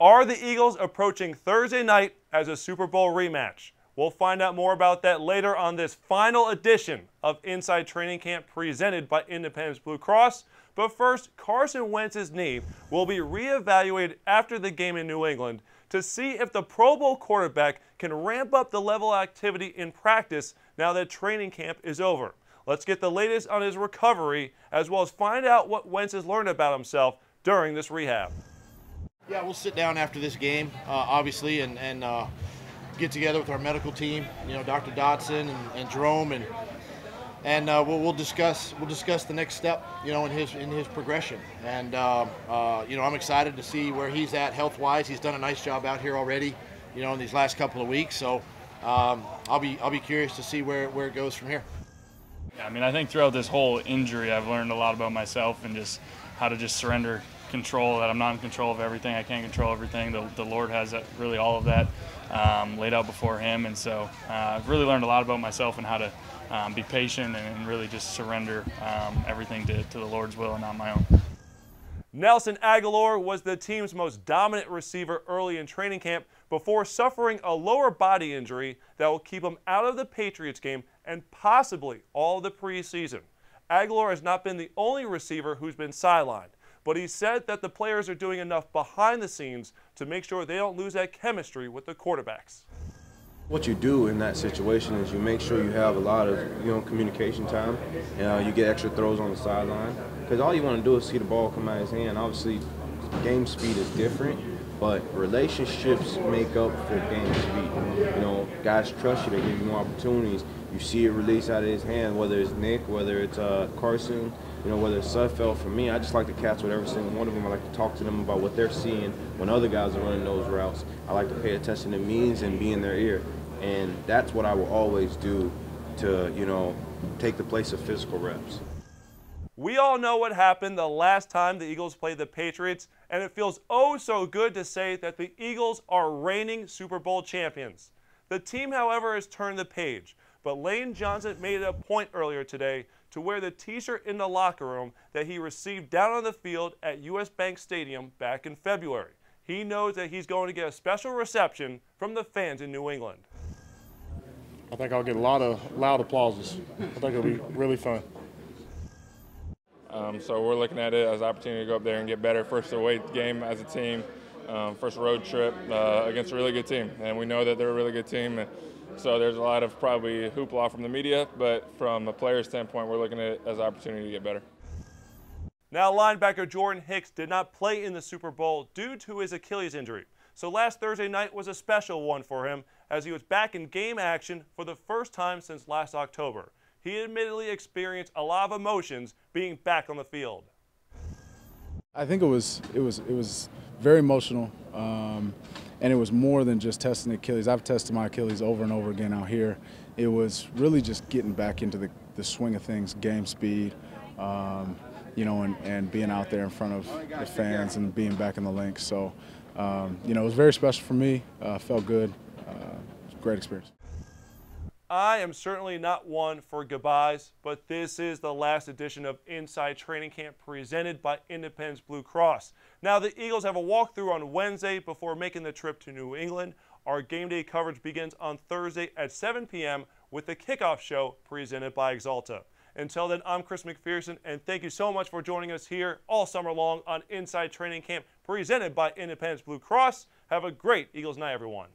Are the Eagles approaching Thursday night as a Super Bowl rematch? We'll find out more about that later on this final edition of Inside Training Camp presented by Independence Blue Cross. But first, Carson Wentz's knee will be reevaluated after the game in New England to see if the Pro Bowl quarterback can ramp up the level of activity in practice now that training camp is over. Let's get the latest on his recovery as well as find out what Wentz has learned about himself during this rehab. Yeah, we'll sit down after this game, obviously, and get together with our medical team. You know, Dr. Dotson and Jerome, and we'll discuss the next step. You know, in his progression. And you know, I'm excited to see where he's at health-wise. He's done a nice job out here already. You know, in these last couple of weeks. So I'll be curious to see where it goes from here. Yeah, I mean, I think throughout this whole injury, I've learned a lot about myself and just how to just surrender control, that I'm not in control of everything. I can't control everything. The Lord has really all of that laid out before him. And so I've really learned a lot about myself and how to be patient and really just surrender everything to the Lord's will and not my own. Nelson Agholor was the team's most dominant receiver early in training camp before suffering a lower body injury that will keep him out of the Patriots game and possibly all of the preseason. Agholor has not been the only receiver who's been sidelined, but he said that the players are doing enough behind the scenes to make sure they don't lose that chemistry with the quarterbacks. What you do in that situation is you make sure you have a lot of communication time. You get extra throws on the sideline because all you want to do is see the ball come out of his hand. Obviously, game speed is different, but relationships make up for game speed. You know, guys trust you, they give you more opportunities. You see it release out of his hand, whether it's Nick, whether it's Carson, whether it's Sudfeld. For me, I just like to catch with every single one of them. I like to talk to them about what they're seeing when other guys are running those routes. I like to pay attention to means and be in their ear. And that's what I will always do to, take the place of physical reps. We all know what happened the last time the Eagles played the Patriots, and it feels oh so good to say that the Eagles are reigning Super Bowl champions. The team, however, has turned the page, but Lane Johnson made it a point earlier today to wear the t-shirt in the locker room that he received down on the field at US Bank Stadium back in February. He knows that he's going to get a special reception from the fans in New England. I think I'll get a lot of loud applauses. I think it'll be really fun. So we're looking at it as an opportunity to go up there and get better. First away game as a team, first road trip against a really good team. And we know that they're a really good team. So there's a lot of probably hoopla from the media, but from a player's standpoint, we're looking at it as an opportunity to get better. Now, linebacker Jordan Hicks did not play in the Super Bowl due to his Achilles injury. So last Thursday night was a special one for him as he was back in game action for the first time since last October. He admittedly experienced a lot of emotions being back on the field. I think it was very emotional, and it was more than just testing the Achilles. I've tested my Achilles over and over again out here. It was really just getting back into the swing of things, game speed, and being out there in front of the fans and being back in the links. So, it was very special for me. Felt good. Great experience. I am certainly not one for goodbyes, but this is the last edition of Inside Training Camp presented by Independence Blue Cross. Now, the Eagles have a walkthrough on Wednesday before making the trip to New England. Our game day coverage begins on Thursday at 7 p.m. with the kickoff show presented by Axalta. Until then, I'm Chris McPherson, and thank you so much for joining us here all summer long on Inside Training Camp presented by Independence Blue Cross. Have a great Eagles night, everyone.